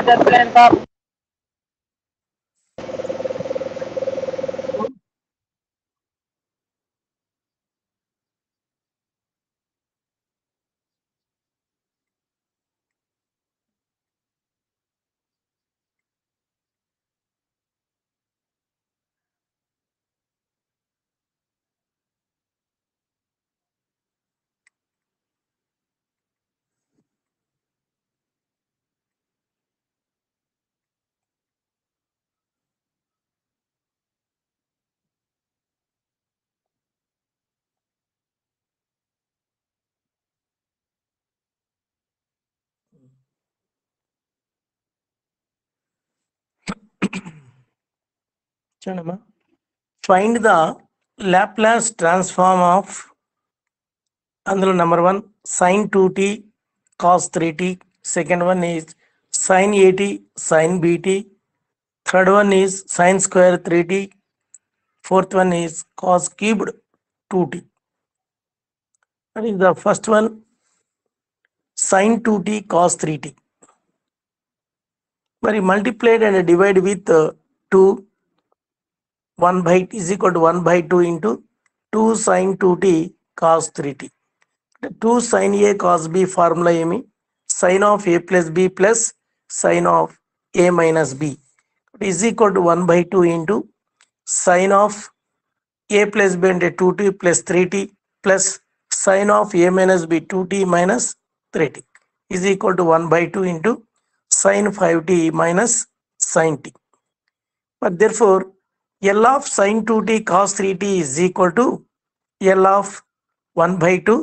project length of find the Laplace transform of అందులో number 1 sin 2t cos 3t, second one is sin 8t sin bt, third one is sin square 3t, fourth one is cos cubed 2t. That is the first one, sin 2t cos 3t. But multiplied and divide with 2, 1 by is equal to 1 by 2 into 2 sin 2t cos 3t. 2 sin a cos b formula ఏమి sin of a plus b plus sin of a minus b is equal to 1 by 2 into sin of a plus b అంటే 2t plus 3t plus sin of a minus b 2t minus 3t is equal to 1 by 2 into sin 5t minus sin t. But therefore L of sin 2t cos 3t is equal to L of 1 by 2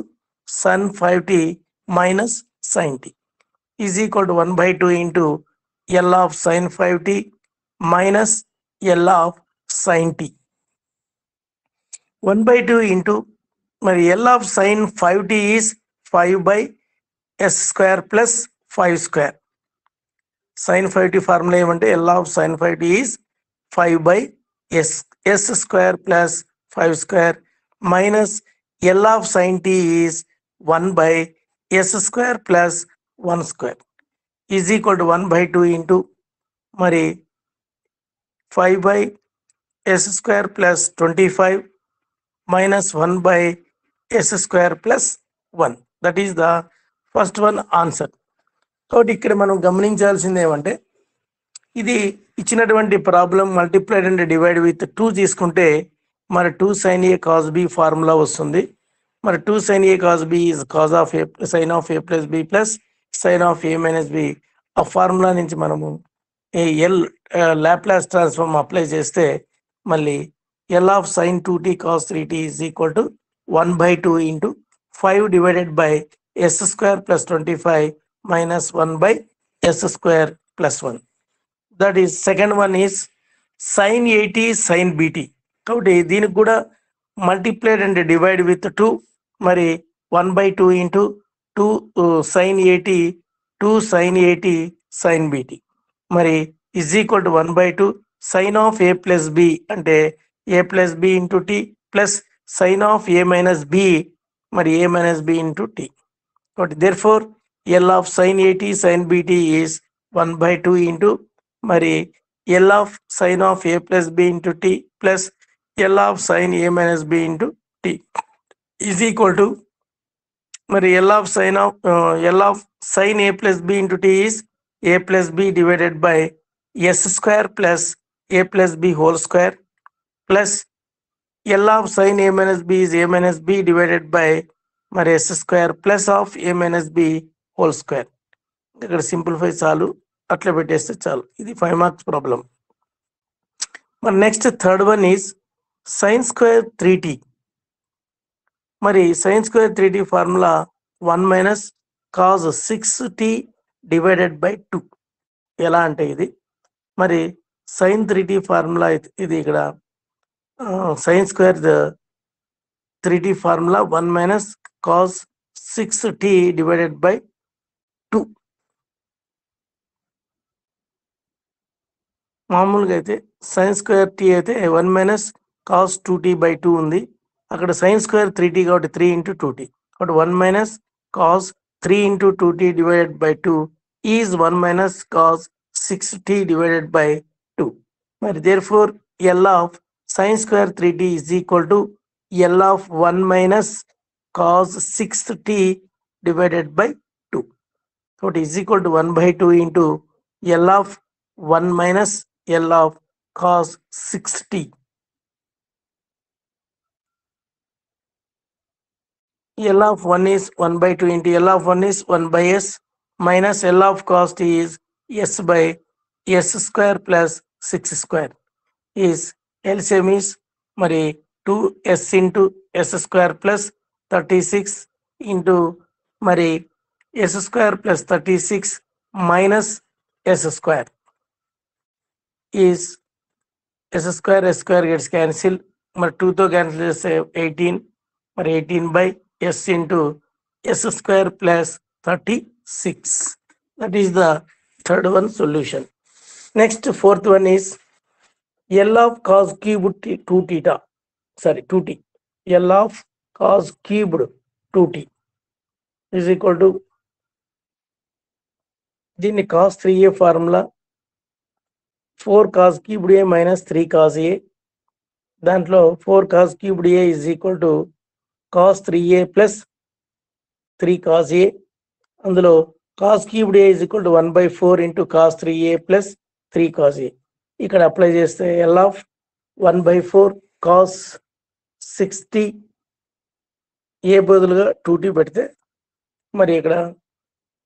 sin 5t minus sin t is equal to 1 by 2 into L of sin 5t minus L of sin t. 1 by 2 into L of sin 5t is 5 by s square plus 5 square. Sin 5t formula ఏమంటే L of sin 5t is 5 by s square plus 5 square minus L of sin t is 1 by s square plus 1 square is equal to 1 by 2 into 5 by s square plus 25 minus 1 by s square plus 1. That is the first one answer. కాబట్టి ఇక్కడ మనం గమనించాల్సింది ఏమంటే ఇది ఇచ్చినటువంటి problem multiplied and divide with 2 తీసుకుంటే మరి 2 sin a cos b formula వస్తుంది. మరి 2 sin a cos b is cos of a sin of a plus b plus sin of a minus b. ఆ ఫార్ములా నుంచి మనము ఎల్ లాప్లాస్ ట్రాన్స్ఫార్మ్ అప్లై చేస్తే మళ్ళీ L of sin 2t cos 3t is equal to 1 by 2 into 5 divided by s square plus 25 minus 1 by s square plus 1. That is second one is sin 80 sin bt. కాబట్టి దీనికి కూడా multiplied and divide with 2 మరి 1 by 2 into 2 sin 80 2 sin 80 sin bt మరి is equal to 1 by 2 sin of a plus b అంటే a plus b into t plus sin of a minus b మరి a minus b into t. కాబట్టి therefore L of sin 80 sin bt is 1 by 2 into మరి L of sin of a plus b into t plus L of sin a minus b into t is equal to మరి L of sin a plus b into t is a plus b divided by s square plus a plus b whole square plus L of sin a minus b is a minus b divided by మరి s square plus of a minus b whole square. ఇక్కడ simplify చాలు, అట్లా పెట్టేస్తే చాలు. ఇది 5 marks problem. మరి next third one is sine square 3t. మరి sine square 3t formula 1 minus cause 6t divided by 2. ఎలా అంటే ఇది మరి సైన్ 3t ఫార్ములా ఇది ఇక్కడ sine square 3t formula 1 minus cause 6t divided by 2. మామూలుగా అయితే సైన్ స్క్వేర్ టీ అయితే 1 మైనస్ కాస్ 2t బై 2 ఉంది. అక్కడ సైన్ స్క్వేర్ 3t కాబట్టి 3 into 2t కాబట్టి 1 minus cos 3 into 2t divided by 2 is 1 minus cos 6t divided by 2. మరి therefore L of sin square 3t is equal to L of 1 minus cos 6t divided by 2. So it is equal to 1 by 2 into L of 1 minus L of cos 6t. L of 1 is 1 by 2 into L of 1 is 1 by s minus L of cos t is s by s square plus 6 square is LCM is మరి 2s into s square plus 36 into మరి s square plus 36 minus s square is s square gets cancelled. మరి 2 తో cancel చేస్తే 18 మరి 18 by s into s square plus 36. That is the third one solution. Next, fourth one is L of cos cubed 2t. L of cos cubed 2t is equal to దీన్ని cos 3a formula 4 cos cubed a minus 3 cos a. దాంట్లో 4 cos cubed a is equal to cos 3a plus 3 cos a. అందులో cos cubed a is equal to 1 by 4 into cos 3a plus 3 cos a. ఇక్కడ apply చేస్తే L of 1 by 4 cos 60 a బదులుగా 2t పెడితే మరి ఇక్కడ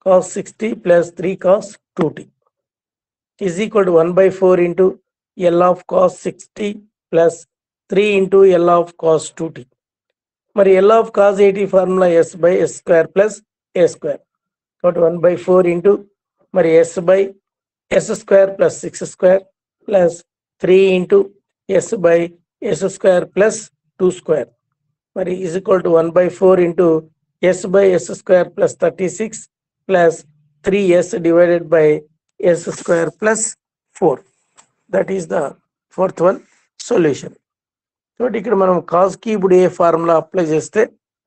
cos 60 plus 3 cos 2t is equal to 1 by 4 into L of cos 60 plus 3 into L of cos 2t. మరి L of cos 80 formula s by s square plus a square. కాబట్టి 1 by 4 into మరి s by s square plus 6 square plus 3 into s by s square plus 2 square. మరి is equal to 1 by 4 into s by s square plus 36 plus 3s divided by s square plus 4. That is the fourth one solution. కాబట్టి ఇక్కడ మనం cos cubed ఏ formula apply చేస్తే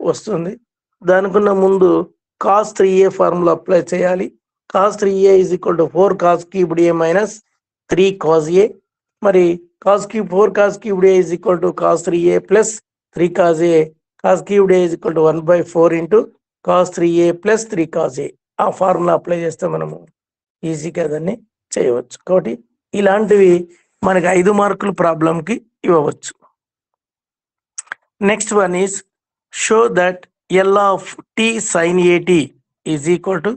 వస్తుంది. దానికన్నా ముందు cos 3a formula apply చేయాలి. Cos 3a is equal to 4 cos cubed a minus 3 cos a. మరి cos cube 4 cos cubed a is equal to cos 3a plus 3 cos a. cos cubed a is equal to 1 by 4 into cos 3a plus 3 cos a. ఆ formula apply చేస్తే మనము ఈజీగా దాన్ని చేయవచ్చు. కాబట్టి ఇలాంటివి మనకి 5 మార్కుల ప్రాబ్లంకి ఇవ్వవచ్చు. Next one is show that L of t sin at is equal to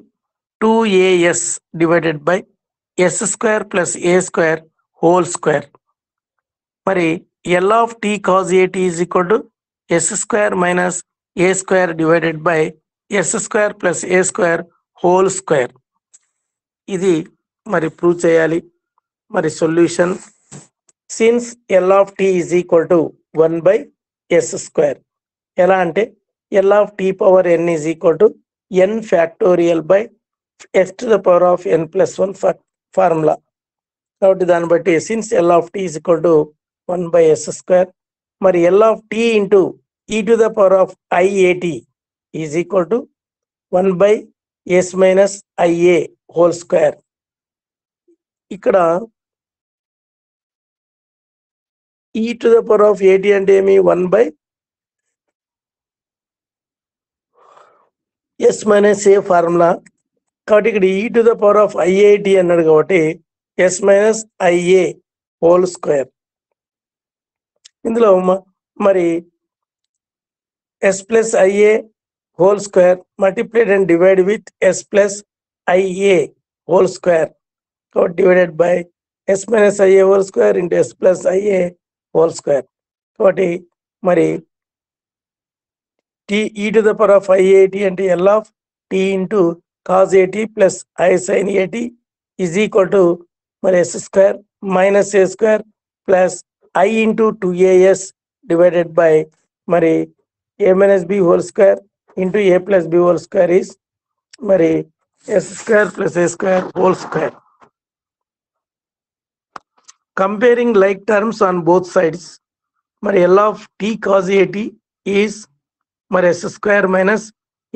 2as divided by s square plus a square whole square. మరి L of t cos at is equal to s square minus a square divided by s square plus a square whole square. ఇది మరి prove చేయాలి. మరి solution since L of t is equal to 1 by s square. ఎలా అంటే L of t power n is equal to n factorial by s to the power of n plus 1 formula. కాబట్టి దాన్ని బట్టి since L of t is equal to 1 by s square, మరి L of t into e to the power of iat is equal to 1 by s minus ia whole square. ఇక్కడ e to the power of at అంటే ఏమి 1 by s minus a formula. కాబట్టి ఇక్కడ e to the power of iat అన్నాడు కాబట్టి s minus ia whole square. ఇందులో మరి s plus ia whole square multiplied and divided with s plus ia whole square. కాబట్టి divided by s minus ia whole square into s plus ia whole square. కాబట్టి మరి t e to the power of iat అంటే L of t into cos at plus I sin at is equal to మరి s square minus a square plus I into 2as divided by మరి a minus b whole square into a plus b whole square is మరి s square plus a square whole square. Comparing like terms on both sides, మరి L of t cos at is మరి s square minus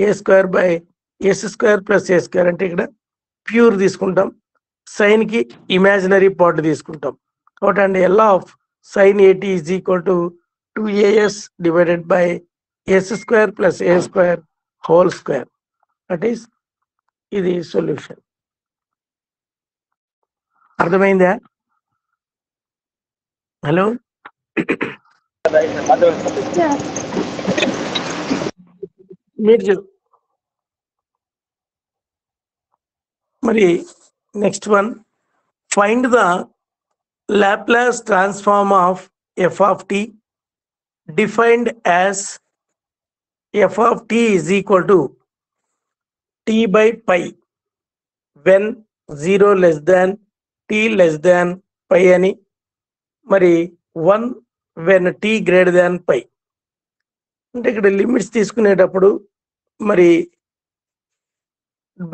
a square by s square plus a square అంటే ఇక్కడ pure తీసుకుంటాం. Sign కి imaginary part తీసుకుంటాం కాబట్టి and L of sine AT is equal to 2as divided by yes square plus A square whole square. That is ఇది solution. అర్థమైందా? Hello, మీరు మరి next one, find the Laplace transform of f of t defined as f of t is equal to t by pi when 0 less than t less than pi అని, మరి 1 when t greater than pi. అంటే ఇక్కడ limits తీసుకునేటప్పుడు మరి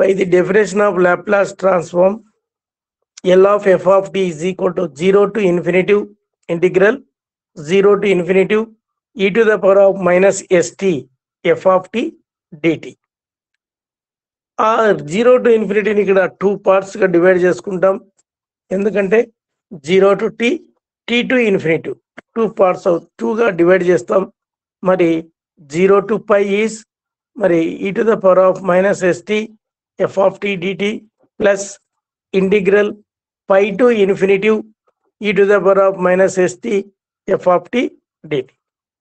by the definition of Laplace transform, L of f of t is equal to 0 to infinity integral 0 to infinity e to the power of minus st f of t dt. ఆ 0 to infinity ఇక్కడ 2 parts గా divide చేసుకుంటాం. ఎందుకంటే 0 to t, t to infinity 2 parts 2 గా divide చేస్తాం. మరి 0 to pi is మరి e to the power of minus st f of t dt plus integral pi to infinity e to the power of minus st f of t dt.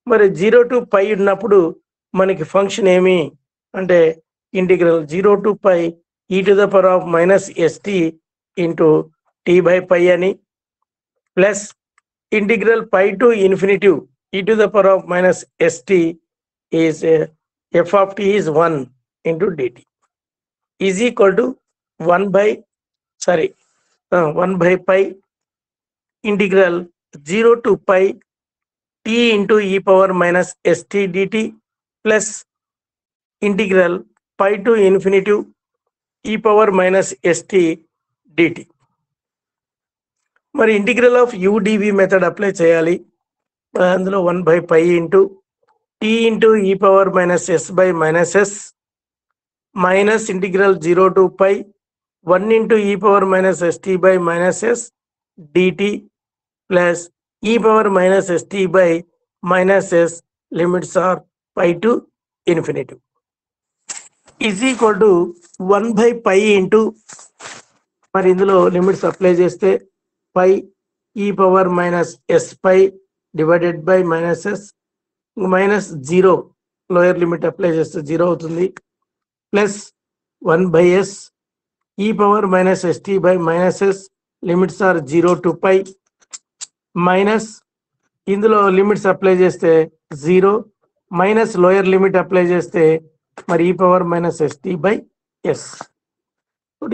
మరి 0 to pi ఉన్నప్పుడు మనకి function ఏమి అంటే integral 0 to pi e to the power of minus st into t by pi అని, plus integral pi to infinity e to the power of minus st is f of t is 1 into dt is equal to 1 by pi integral 0 to pi t into e power minus st dt plus integral pi to infinity e power minus st dt. మరి integral of udv method apply చేయాలి. అందులో 1 by pi into t into e power minus s by minus s minus integral 0 to pi 1 into e power minus st by minus s dt plus e power minus st by minus s limits are pi to infinity is equal to 1 by pi into మరి ఇందులో limits apply చేస్తే పై e power minus s pi divided by minus s minus 0 lower limit apply చేస్తే 0 అవుతుంది, plus 1 by s e power minus st by minus s limits are 0 to pi minus ఇందులో limits apply చేస్తే 0 minus lower limit apply చేస్తే మరి e power minus st by s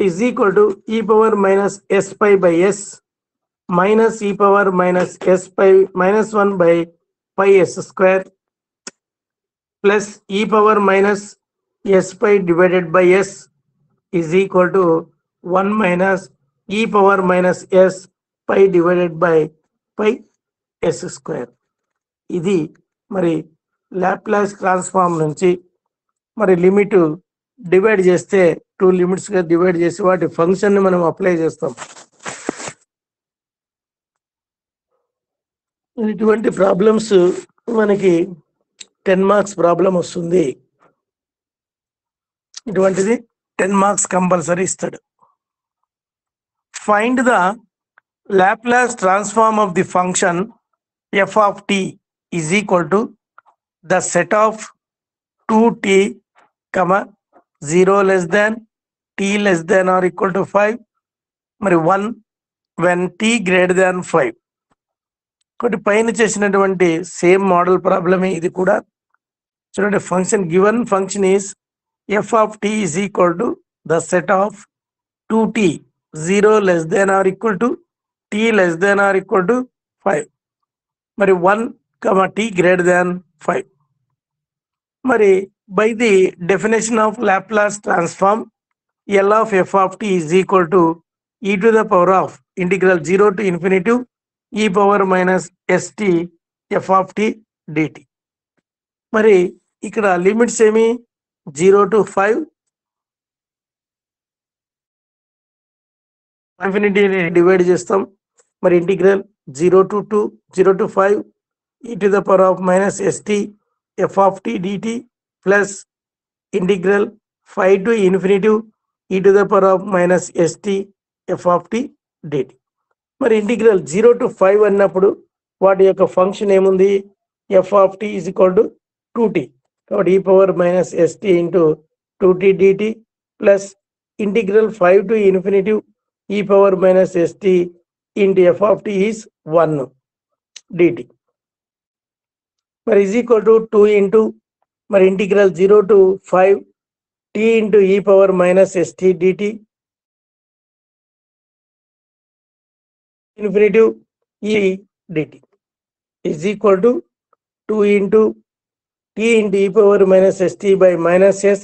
is equal to e power minus s pi by s minus e power minus s pi minus 1 by pi s square plus e power minus s pi divided by s is equal to 1 minus e power minus s pi divided by pi s square. ఇది మరి Laplace transform నుంచి మరి limit divide చేస్తే 2 limits గా divide చేసి వాటి function ని మనం అప్లై చేస్తాం. ఇటువంటి ప్రాబ్లమ్స్ మనకి 10 మార్క్స్ ప్రాబ్లం వస్తుంది. ఇటువంటిది 10 మార్క్స్ కంపల్సరీ ఇస్తాడు. Find the Laplace transform of the function f of t is equal to the set of 2t, 0 less than t less than or equal to 5 మరి 1 when t greater than 5. ఒకటి పైన చేసినటువంటి same model ప్రాబ్లమే ఇది కూడా. చూడండి, function given function is f of t is equal to the set of 2t 0 less than or equal to t less than or equal to 5 మరి 1, t greater than 5. మరి by the definition of Laplace transform, L of f of t is equal to e to the power of integral 0 to infinity e power minus st f of t dt. మరి ఇక్కడ limits ఏమి 0 to 5 infinity divide చేస్తాం. మరి integral 0 to 2 0 to 5 e to the power of minus st f of t dt plus integral 5 to infinity e to the power of minus st f of t dt. మరి integral 0 to 5 అన్నప్పుడు వాటి యొక్క function ఏముంది? f of t is equal to 2t. కాబట్టి e power minus st into 2t dt plus integral 5 to infinity e power minus st into f of t is 1 dt. మరి is equal to 2 into మరి integral 0 to 5 t into e power minus st dt infinity e dt is equal to 2 into t into e power minus st by minus s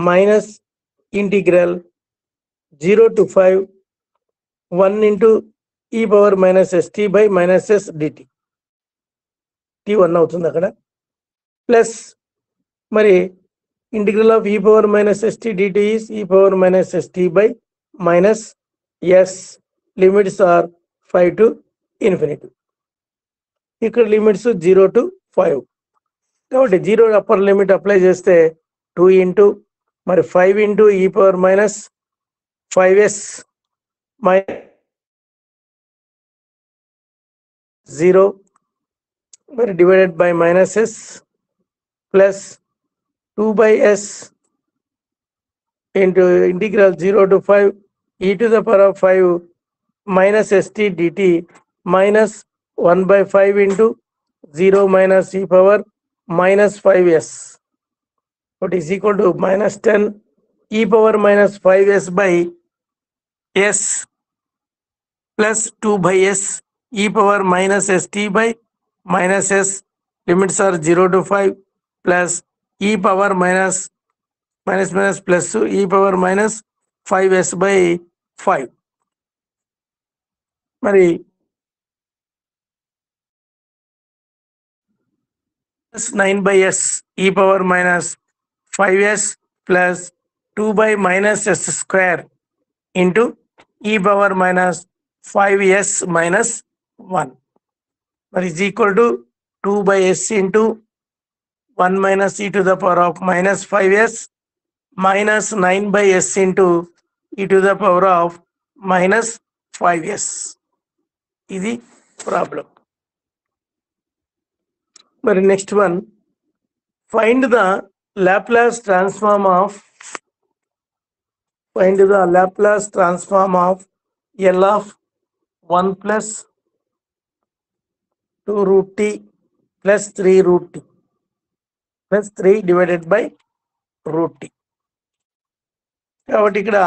minus integral 0 to 5 1 into e power minus st by minus s dt. t 1 అవుతుంది అక్కడ. Plus మరి integral of e power minus st dt is e power minus st by minus s. Limits are 5 to infinity. ఇక్కడ limits 0 to 5. కాబట్టి 0 upper limit apply చేస్తే 2 into మరి 5 into e power minus 5s minus 0 మరి divided by minus s plus 2 by s into integral 0 to 5 e to the power of 5 minus st dt minus 1 by 5 into 0 minus e power minus 5s. What is equal to minus 10 e power minus 5s by s plus 2 by s e power minus st by minus s. Limits are 0 to 5 plus e power minus plus e power minus 5s by 5. మరి plus 9 by s e power minus 5s plus 2 by minus s square into e power minus 5s minus 1 మరి is equal to 2 by s into 1 minus e to the power of minus 5s minus 9 by s into e to the power of minus 5s. ఇది problem. మరి next one, find the Laplace transform of L of 1 plus 2 root t plus 3 root t plus 3 divided by root t. కాబట్టి ఇక్కడ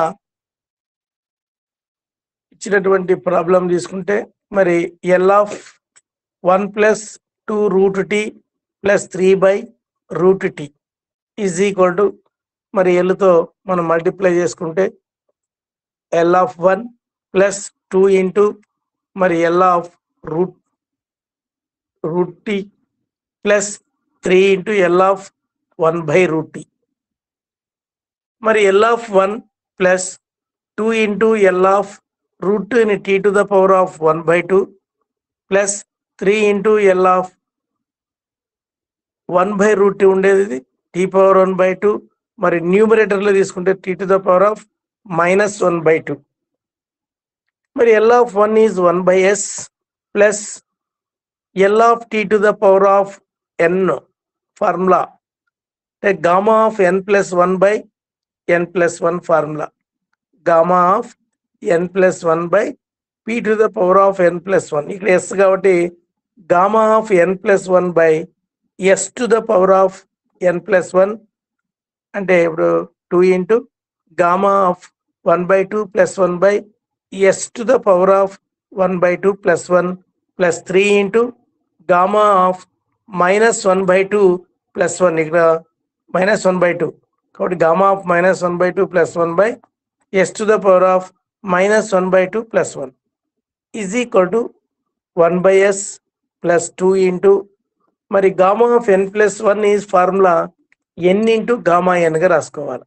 ఇచ్చినటువంటి problem తీసుకుంటే మరి L of 1 plus 2 root t plus 3 by root t is equal to మరి L తో మనం multiply చేసుకుంటే L of 1 plus 2 into మరి L of root t plus 3 into L of 1 by root t. మరి L of 1 plus 2 into L of root 2 in t to the power of 1 by 2 plus 3 into L of 1 by root 2 ఉండేది t power 1 by 2 మరి న్యూమరేటర్లో తీసుకుంటే t to the power of minus 1 by 2. మరి L of 1 is 1 by s plus L of t to the power of n formula అంటే gamma of n plus 1 by n plus 1 formula. Gamma of n plus 1 by p to the power of n plus 1. ఇక్కడ s కాబట్టి gamma of n plus 1 by s to the power of n plus 1 అంటే ఇప్పుడు 2 into gamma of 1 by 2 plus 1 by s to the power of 1 by 2 plus 1 plus 3 into gamma of minus 1 by 2 plus 1 ఇక్కడ minus 1 by 2 కాబట్టి gamma of minus 1 by 2 plus 1 by s to the power of minus 1 by 2 plus 1 is equal to 1 by s plus 2 into మరి gamma of n plus 1 is formula n into gamma n గా రాసుకోవాలి.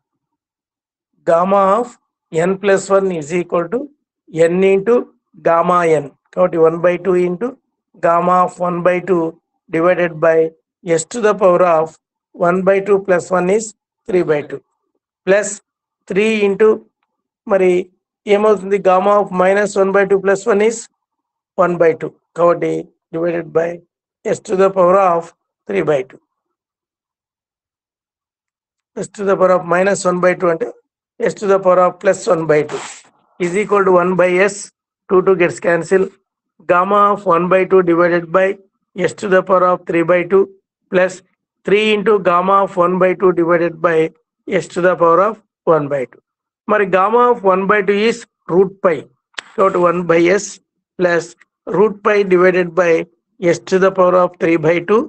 Gamma of n plus 1 is equal to n into gamma n. కాబట్టి 1/2 into gamma of 1/2 divided by s to the power of 1/2 plus 1 is 3/2 plus 3 into మరి ఏమవుతుంది gamma of -1/2 plus 1 is 1/2 కాబట్టి divided by s to the power of 3/2. s to the power of -1/2 అంటే s to the power of +1/2 is equal to 1 by s. 2 gets cancelled. Gamma of 1/2 divided by s to the power of 3/2 plus 3 into gamma of 1/2 divided by s to the power of 1/2. మరి gamma of 1/2 is root pi. So 1 by s plus root pi divided by s to the power of 3/2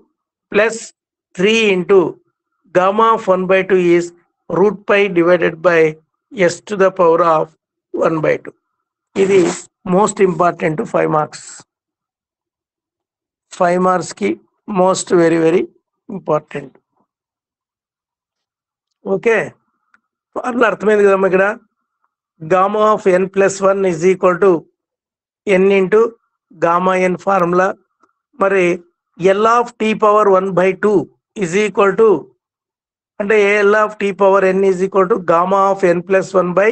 plus 3 into gamma of 1/2 is root pi divided by s to the power of 1/2. ఇది most important 5 marks. 5 marks కి most very very important. Okay, formula అర్థమైంది కదమ్మా. ఇక్కడ gamma of n+1 is equal to n into gamma n formula. మరి l of t power 1/2 is equal to అంటే l of t power n is equal to gamma of n+1 by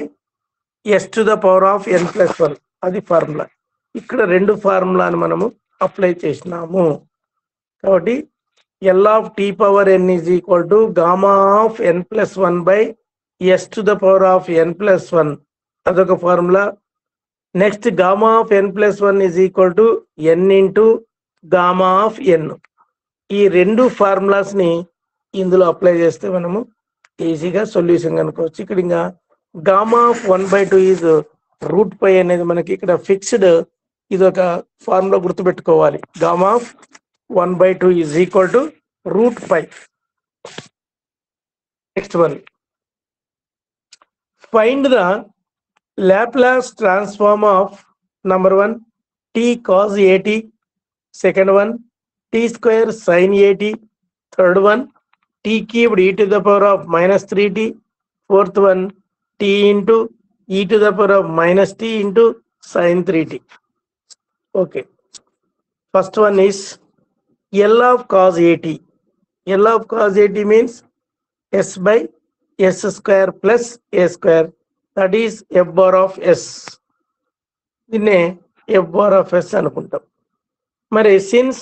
s to the power of n+1. అది formula. ఇక్కడ రెండు ఫార్ములాను మనము apply చేసినాము. కాబట్టి l of t power n is equal to gamma of n+1 by s to the power of n+1. అదొక formula. Next gamma of n+1 is equal to n into gamma of n. ఈ రెండు formulas ని ఇందులో apply చేస్తే మనము ఈజీగా solution కనుకోవచ్చు. ఇక్కడ ఇంకా gamma of 1/2 is root pi అనేది మనకి ఇక్కడ ఫిక్స్డ్. ఇది ఒక ఫార్ములా గుర్తుపెట్టుకోవాలి. Gamma of 1/2 is equal to root pi. Next one, find the Laplace transform of number 1 t cos at, second one t square sin at, third one t cubed e to the power of -3t, fourth one t into e to the power of -t into sin 3t. Okay, first one is L of cos at. L of cos at means s by s square plus a square, that is f bar of s. దీన్నే f bar of s అనుకుంటాం. మరి since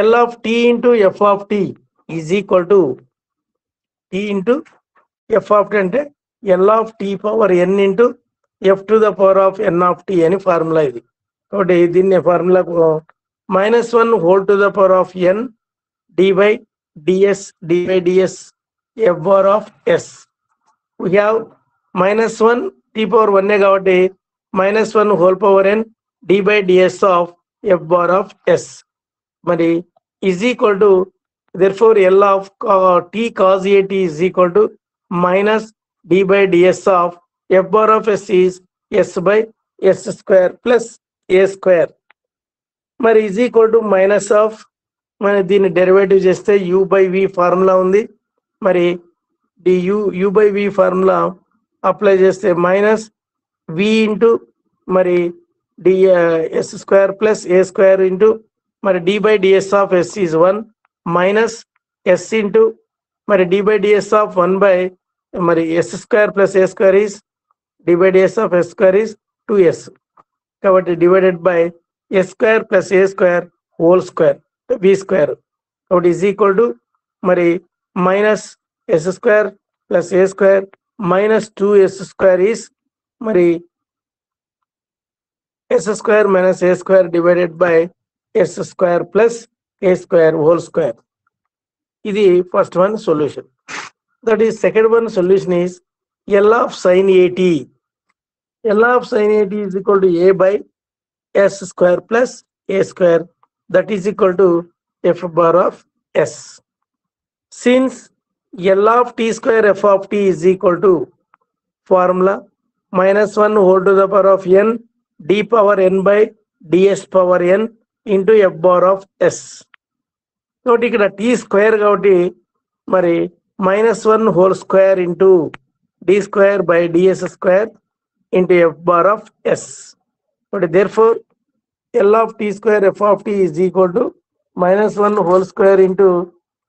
L of t into f of t is equal to t into f of t అంటే L of t power n into f to the power of n of t అని formula ఇది. కాబట్టి దీన్ని ఫార్ములాకు -1 whole to the power of n d by ds f bar of s. We have -1 t power 1 కాబట్టి -1 whole power n d by ds of f bar of s. మరి is equal to, therefore L of t cos at is equal to minus d by ds of f bar of s is s by s square plus a square. మరి is equal to minus of, మరి దీన్ని derivative చేస్తే u by v formula ఉంది. మరి u by v formula apply చేస్తే minus v into మరి d s square plus ఏ square into మరి d by DS of yes is 1 minus s into మరి d by DS of 1 by మరి s square plus A square is d by DS of s square is 2s. కాబట్టి divided by yes square plus A square whole square v square. కాబట్టి is equal to మరి minus s square plus A square minus 2s square is మరి s square minus a square divided by s square plus a square whole square. ఇది first one solution. That is second one solution is L of sin at. L of sin at is equal to a by s square plus a square, that is equal to f bar of s. Since L of t square f of t is equal to formula -1 whole to the power of n d power n by ds power n into f bar of s. కాబట్టి ఇక్కడ t square కాబట్టి మరి -1 whole square into d square by ds square into f bar of s. But therefore L of t square f of t is equal to -1 whole square into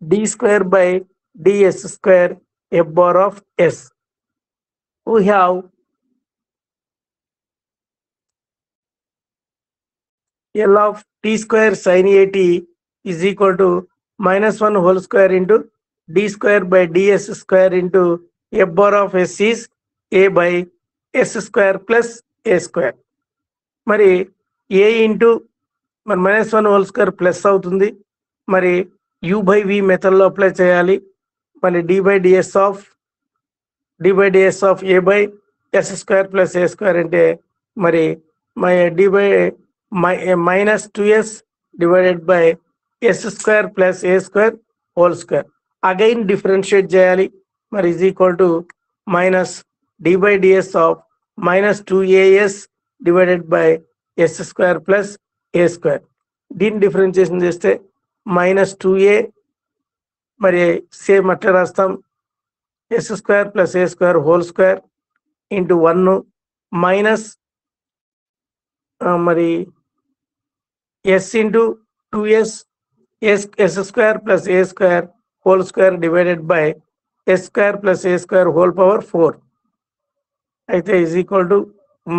d square by ds square f bar of s. We have L of t square sin a t is equal to -1 whole square into d square by ds square into f bar of s is a by s square plus a square. మరి a into మరి -1 whole square plus అవుతుంది. మరి u by v మెథడ్లో apply చేయాలి. మరి d by ds of a by s square plus a square అంటే మరి d by minus 2s divided by s square plus a square whole square. Again differentiate చేయాలి. మరి is equal to minus d by ds of minus 2as divided by s square plus a square. దీన్ని differentiation చేస్తే minus 2a మరి same అట్లా రాస్తాం s square plus a square whole square into 1 minus మరి s into 2s s square plus a square whole square divided by s square plus a square whole power 4 అయితే is equal to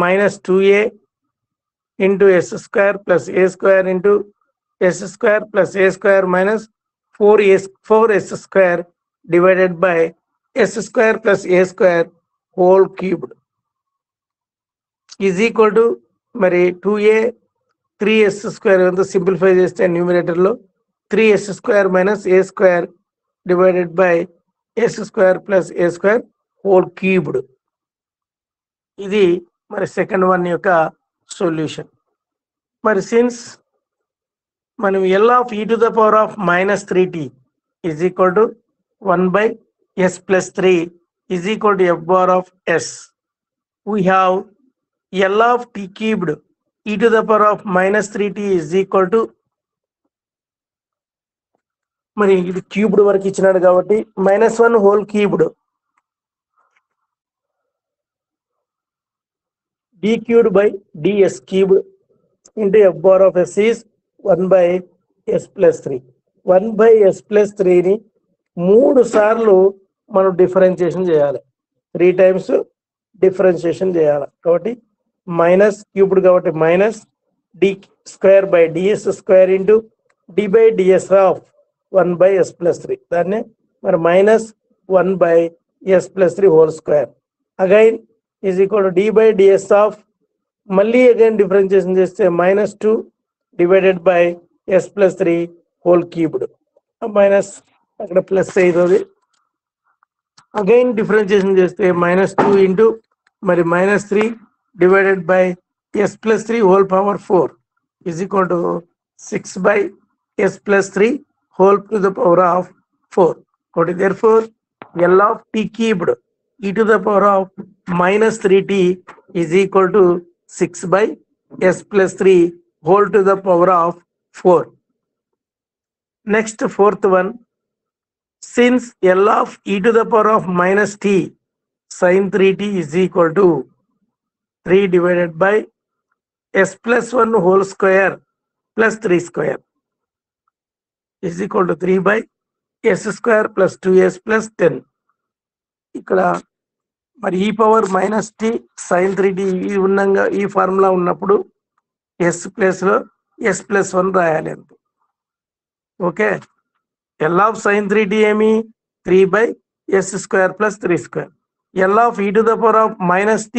minus 2a into s square plus a square into s square plus a square minus 4s square divided by s square plus a square whole cubed is equal to మరి 2a 3s square అంతా simplify చేస్తే న్యూమినేటర్లో 3s square minus a square divided by s square plus a square whole cubed. ఇది మరి second one యొక్క solution. మరి since మనం L of e to the power of -3t is equal to 1 by s plus 3 is equal to f bar of s. We have L of t cubed e to the power of -3t is equal to మరి ఇది cubed వరకు ఇచ్చినాడు కాబట్టి -1 whole cubed d cubed by ds cubed into f bar of s is 1 by s plus 3. 1 by s plus 3 ని 3 సార్లు మనం differentiation చేయాలి. 3 times differentiation చేయాలి. కాబట్టి మైనస్ క్యూబ్డ్ కాబట్టి minus D square by DS square into D by DS of 1 by S plus 3 దాన్ని మరి minus 1 by S plus 3 whole square again is equal to D by DS of మళ్ళీ again differentiation చేస్తే -2 divided by S plus 3 whole cubed minus అక్కడ plus అవుతుంది. Again differentiation చేస్తే -2 into మరి -3 divided by s plus 3 whole power 4 is equal to 6 by s plus 3 whole to the power of 4. Therefore, L of t cubed e to the power of -3t is equal to 6 by s plus 3 whole to the power of 4. Next, fourth one, since L of e to the power of -t sin 3t is equal to 3 divided by s plus 1 whole square plus 3 square is equal to 3 by s square plus 2s plus 10. ఇక్కడ మరి ఈ power -t sin 3t ఉన్నంగా ఈ formula ఉన్నప్పుడు s ప్లేస్లో s plus 1 రాయాలి అంతే. Okay, L of sin 3t ఏమి 3 by s square plus 3 square. L of e to the power of -t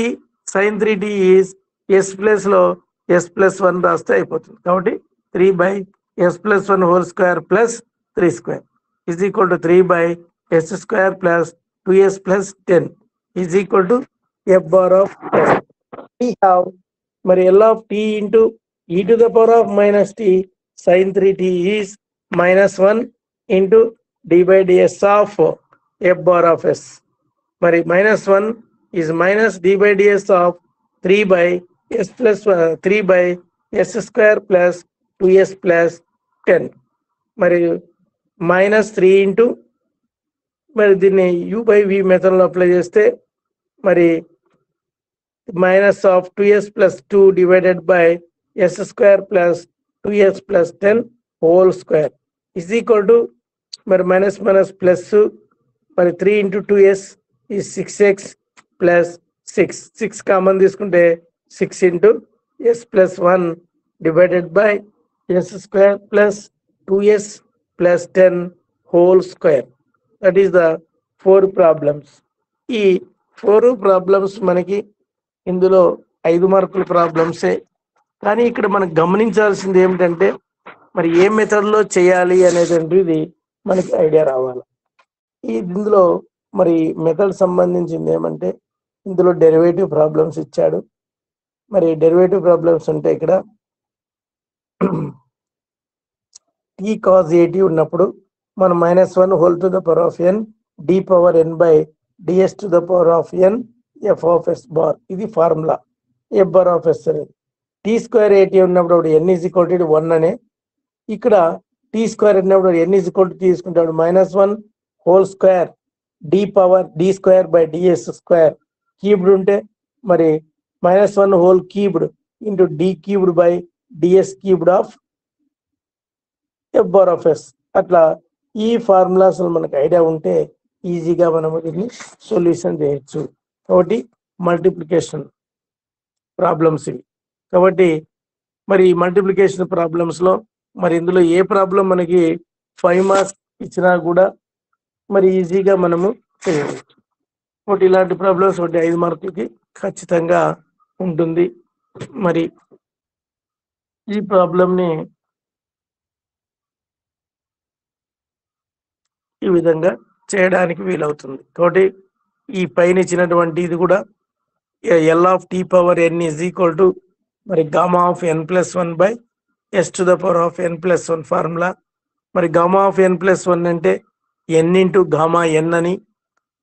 sin 3t is s place లో s plus 1 రాస్తే అయిపోతుంది. కాబట్టి 3 by s plus 1 whole square plus 3 square is equal to 3 by s square plus 2s plus 10 is equal to f bar of s. We have మరి L of t into e to the power of -t sin 3t is -1 into d by ds of f bar of s. మరి -1 is minus d by ds of 3 by s plus 3 by s square plus 2s plus 10 మరి -3 into మరి దీన్ని u by v మెథడ్లో apply చేస్తే మరి minus of 2s plus 2 divided by s square plus 2s plus 10 whole square is equal to మరి minus minus plus మరి 3 into 2s is 6x plus 6 common తీసుకుంటే 6 into s plus 1 divided by s square plus 2s plus 10 whole square. That is the 4 problems. ఈ 4 problems మనకి ఇందులో 5 మార్కుల ప్రాబ్లమ్సే. కానీ ఇక్కడ మనం గమనించాల్సింది ఏమిటంటే మరి ఏ మెథడ్లో చేయాలి అనేటువంటిది మనకి ఐడియా రావాలి. ఇందులో మరి మెథడ్ సంబంధించింది ఏమంటే ఇందులో డెరివేటివ్ ప్రాబ్లమ్స్ ఇచ్చాడు. మరి డెరివేటివ్ ప్రాబ్లమ్స్ అంటే ఇక్కడ t cos at ఉన్నప్పుడు మనం -1 whole to the power of n d power n by ds to the power of n f of s bar, ఇది formula f bar of s అనేది. t square at ఉన్నప్పుడు n is equal to 1 అనే, ఇక్కడ t square ఉన్నప్పుడు n is equal to తీసుకుంటాడు -1 whole square d power d square by ds square cubed ఉంటే మరి -1 whole cubed into d cubed by ds cubed of f bar of s. అట్లా ఈ formulas మనకు idea ఉంటే ఈజీగా మనము దీన్ని సొల్యూషన్ చేయొచ్చు. కాబట్టి మల్టిప్లికేషన్ ప్రాబ్లమ్స్ ఇవి. కాబట్టి మరి మల్టిప్లికేషన్ ప్రాబ్లమ్స్ లో మరి ఇందులో ఏ ప్రాబ్లం మనకి 5 మార్క్స్ ఇచ్చినా కూడా మరి ఈజీగా మనము చేయవచ్చు. ఒకటి ఇలాంటి ప్రాబ్లమ్స్ ఒకటి 5 మార్కులకి ఖచ్చితంగా ఉంటుంది. మరి ఈ ప్రాబ్లంని ఈ విధంగా చేయడానికి వీలవుతుంది. కాబట్టి ఈ పైన ఇచ్చినటువంటి ఇది కూడా l of t power n is equal to మరి gamma of n plus 1 by s to the power of n plus 1 formula. మరి గామా ఆఫ్ ఎన్ ప్లస్ 1 అంటే ఎన్ ఇంటూ గామా ఎన్ అని,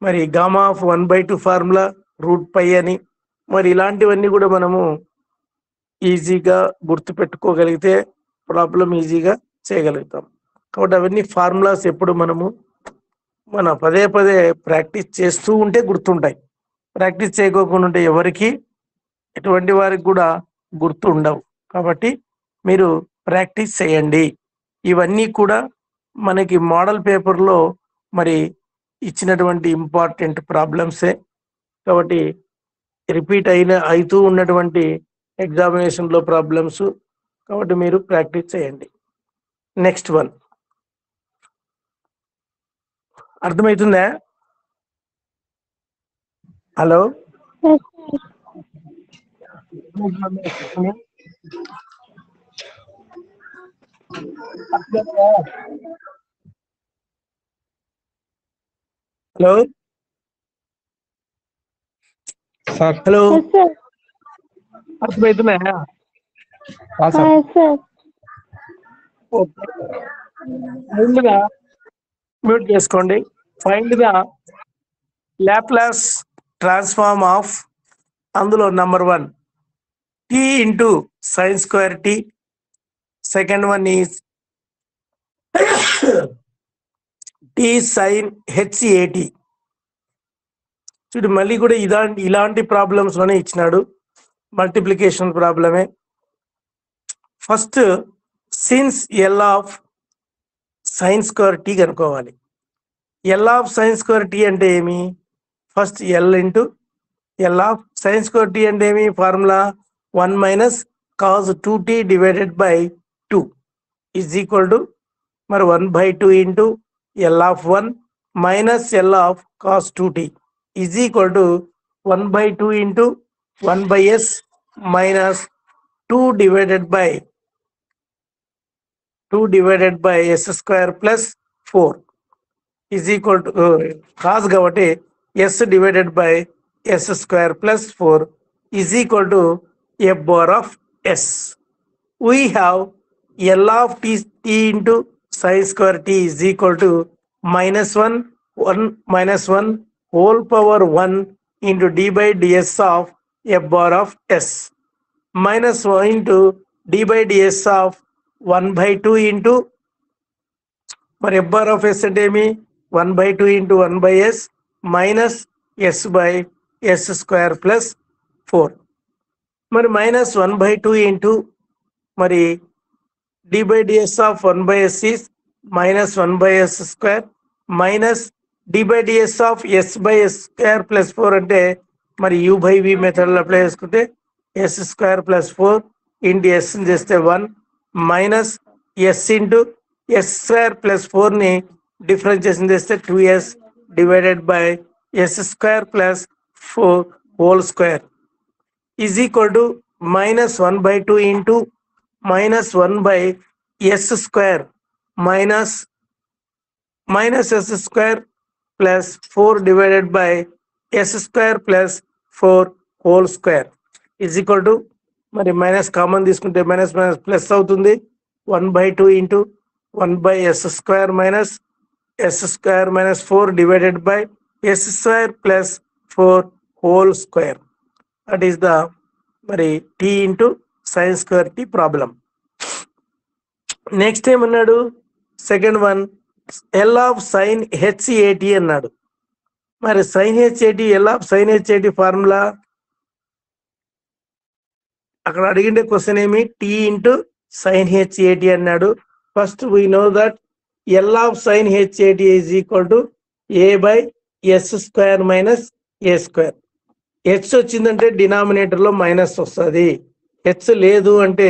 మరి gamma of 1/2 formula root pi అని. మరి ఇలాంటివన్నీ కూడా మనము ఈజీగా గుర్తు పెట్టుకోగలిగితే ప్రాబ్లం ఈజీగా చేయగలుగుతాం. కాబట్టి అవన్నీ ఫార్ములాస్ ఎప్పుడు మనము పదే పదే ప్రాక్టీస్ చేస్తూ ఉంటే గుర్తుంటాయి. ప్రాక్టీస్ చేయకోకుండా ఉంటే ఎవరికి ఎటువంటి వారికి కూడా గుర్తు ఉండవు. కాబట్టి మీరు ప్రాక్టీస్ చేయండి. ఇవన్నీ కూడా మనకి మోడల్ పేపర్లో మరి ఇచ్చినటువంటి ఇంపార్టెంట్ ప్రాబ్లమ్సే. కాబట్టి రిపీట్ అవుతూ ఉన్నటువంటి ఎగ్జామినేషన్లో ప్రాబ్లమ్స్. కాబట్టి మీరు ప్రాక్టీస్ చేయండి. నెక్స్ట్ వన్ అర్థమవుతుందా? Hello, hello sir. హలో, అర్థమవుతున్నాయా? ముందుగా మ్యూట్ చేసుకోండి. Find the Laplace transform of, అందులో number 1 t into sine square t, second one is t sine h a t. చూడు మళ్ళీ కూడా ఇలాంటి ప్రాబ్లమ్స్ లోనే ఇచ్చినాడు, మల్టిప్లికేషన్ ప్రాబ్లమే. First since l of sine square t కనుక్కోవాలి. L of sine square t అంటే ఏమి? First l into l of sine square t అంటే ఏమి? Formula 1 minus cause 2t divided by 2 is equal to మరి 1/2 into l of 1 minus L of cos 2t is equal to 1/2 into 1/s minus 2 divided by s square plus 4 is equal to cos కాబట్టి s divided by s square plus 4 is equal to f bar of s. We have L of t into sin square t is equal to -1 minus 1 whole power 1 into d by ds of f bar of s minus 1 into d by ds of 1/2 into మరి f bar of s అంటే ఏమి? 1/2 into 1/s minus s by s square plus 4. మరి minus 1/2 into మరి d by ds of 1 by s is minus 1 by s square minus d by ds of s by s square plus 4 అంటే మరి u by v method apply చేసుకుంటే s square plus 4 into s చేస్తే 1 minus s into s square plus 4 ని differentiation చేస్తే 2s divided by s square plus 4 whole square is equal to minus 1/2 into minus 1 by s square minus s square plus 4 divided by s square plus 4 whole square is equal to మరి minus common తీసుకుంటే minus minus plus అవుతుంది 1/2 into 1 by s square minus s square minus 4 divided by s square plus 4 whole square. That is the మరి t into sin square t problem. Next ఏమన్నాడు second one l of sine h a t అన్నాడు. మరి sine h a t l of sine h a t formula అక్కడ అడిగిండే question ఏమి t into sine h a t అన్నాడు. First we know that l of sine HAT is equal to A by yes square minus A square. H వచ్చిందంటే డినామినేటర్లో minus వస్తుంది, H లేదు అంటే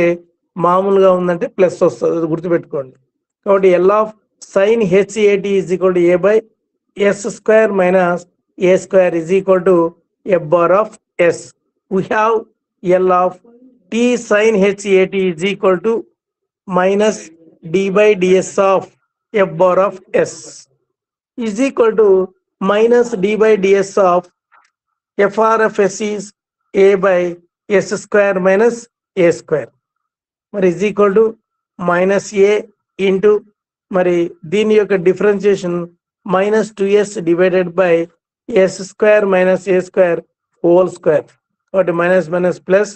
మామూలుగా ఉందంటే ప్లస్ వస్తుంది, అది గుర్తుపెట్టుకోండి. కాబట్టి L of sine HAT is equal to A by yes square minus A square is equal to F bar of S. We have L of T sine HAT is equal to minus D by DS of F bar of yes is equal to minus D by DS of FR of S is A by S square minus A square. మరి is equal to minus A into మరి దీని యొక్క differentiation minus 2s divided by S square minus A square whole square. కాబట్టి minus minus plus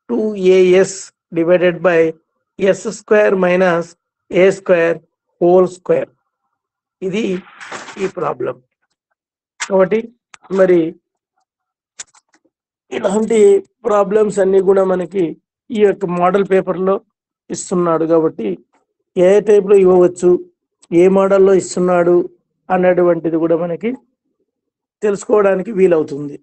2as divided by S square minus A square whole square. ఇది ఈ problem. కాబట్టి మరి ఇలాంటి problems అన్ని కూడా మనకి ఈ యొక్క మోడల్ పేపర్లో ఇస్తున్నాడు. కాబట్టి ఏ టైప్లో ఇవ్వవచ్చు, ఏ మోడల్లో ఇస్తున్నాడు అన్నటువంటిది కూడా మనకి తెలుసుకోవడానికి వీలవుతుంది.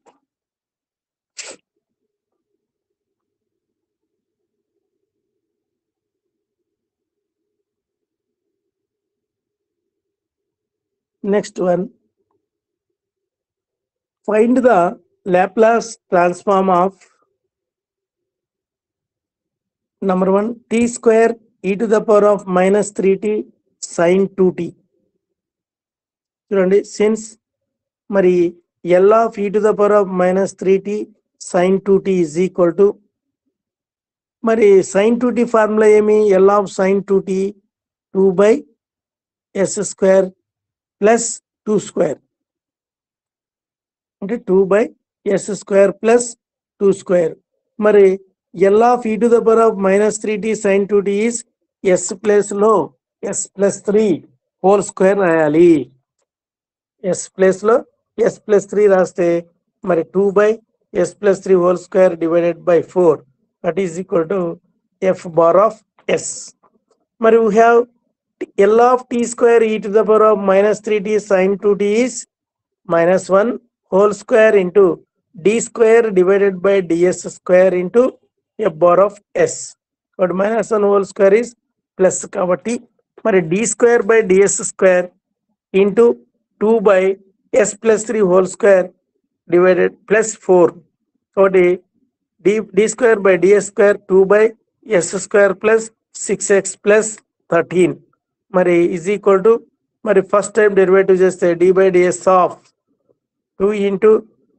Next one, find the Laplace transform of number 1 t square e to the power of minus 3t sin 2t. చూడండి, సిన్స్ మరి L of e to the power of minus 3t sin 2t is equal to మరి sin 2t formula ఏమి? L of sin 2t 2 by s square plus 2 square అంటే 2 by s square plus 2 square. మరి L of e to the power of minus 3t sin 2t is s place లో s plus 3 whole square రాయాలి. s place లో s plus 3 రాస్తే మరి 2 by s plus 3 whole square divided by 4 that is equal to f bar of s. మరి we have L of t square e to the power of minus 3t sin 2t is minus 1 whole square into d square divided by ds square into f bar of s. But minus 1 whole square is plus కాబట్టి మరి d square by ds square into 2 by s plus 3 whole square divided plus 4. కాబట్టి d square by ds square 2 by s square plus 6x plus 13 మరి is equal to మరి first time derivative చేస్తే d by ds of 2 into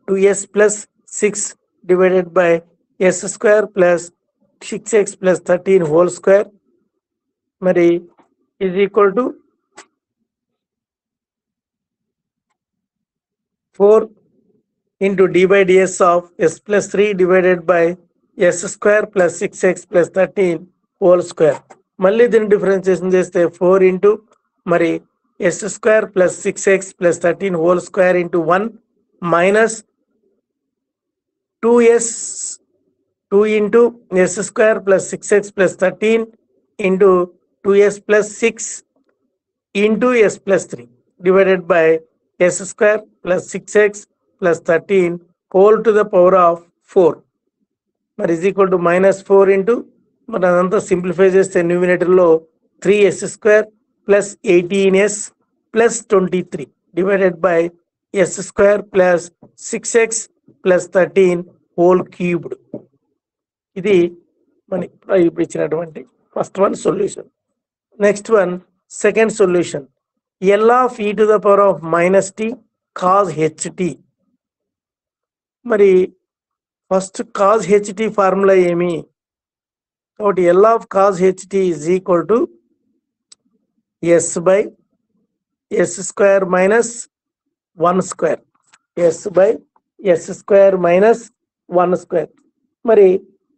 2s plus 6 divided by s square plus 6x plus 13 whole square మరి is equal to 4 into d by ds of s plus 3 divided by s square plus 6x plus 13 whole square. మళ్ళీ దీన్ని differentiation చేస్తే 4 into మరి s square plus 6x plus 13 whole square into 1 minus 2s 2 into s square plus 6x plus 13 into 2s plus 6 into s plus 3 divided by s square plus 6x plus 13 whole to the power of 4 మరి is equal to minus 4 into మరి అదంతా simplify చేస్తే న్యూమినేటర్లో 3s square plus 18s plus 23 divided by s square plus 6x plus 13 whole cubed. ఇది మన ఇచ్చినటువంటి first one solution. Next one second solution, l of e to the power of minus t cos h t. మరి first cos h t formula ఏమి? కాబట్టి L of cos h t is equal to s by yes square minus 1 square, s by yes square minus 1 square. మరి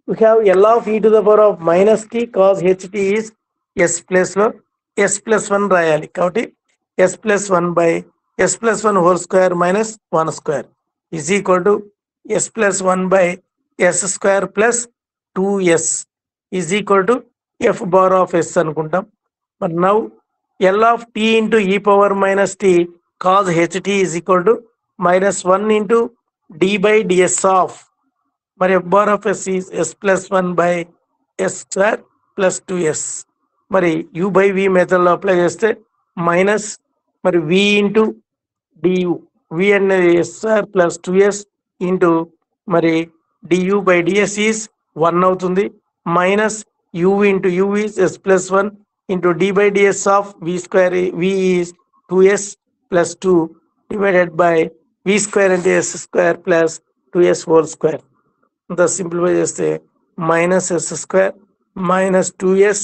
we have L of e to the power of minus t cos ht is s plus లో s plus 1 రాయాలి. కాబట్టి s plus 1 by s plus 1 whole square minus 1 square is equal to s plus 1 by s square plus 2s is equal to f bar of s అనుకుంటాం. మరి now L of t into e power minus t cos ht is equal to minus 1 into d by ds of మరి f bar of s is s plus 1 by s square plus 2s. మరి u by v మెథడ్లో apply చేస్తే minus మరి v into du, v అనేది s square plus 2s into మరి du by ds is 1 అవుతుంది, minus u into u is s plus 1 into d by ds of v square v is 2s plus 2 divided by v square into s square plus 2s whole square. అంతా simplify చేస్తే minus s square minus 2s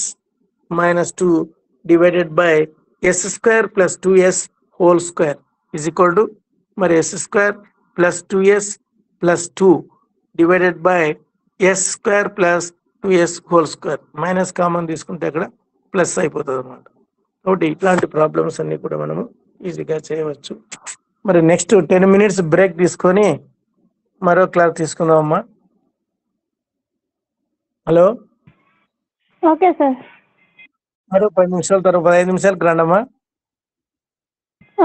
minus 2 divided by yes square plus 2s whole square is equal to మరి s square plus 2s plus 2 divided by yes square plus 2s whole square. Minus common తీసుకుంటే అక్కడ plus అయిపోతుంది అనమాట. కాబట్టి ఇట్లాంటి problems అన్ని కూడా మనము ఈజీగా చేయవచ్చు. మరి నెక్స్ట్ 10 minutes బ్రేక్ తీసుకొని మరో క్లాస్ తీసుకుందాం అమ్మా. Hello, okay sir. మరో 10 నిమిషాల తర్వాత 5 నిమిషాలకు రండమ్మా.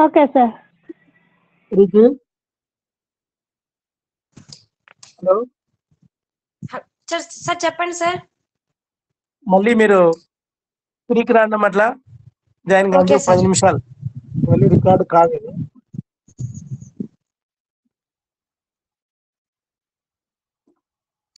Okay sir. హలో సార్ చెప్పండి సార్. మళ్ళీ మీరు 3కి రండమ్మా, అట్లా జాయిన్ కాదు. Okay sir. 10 నిమిషాలు మళ్ళీ రికార్డు కాదు.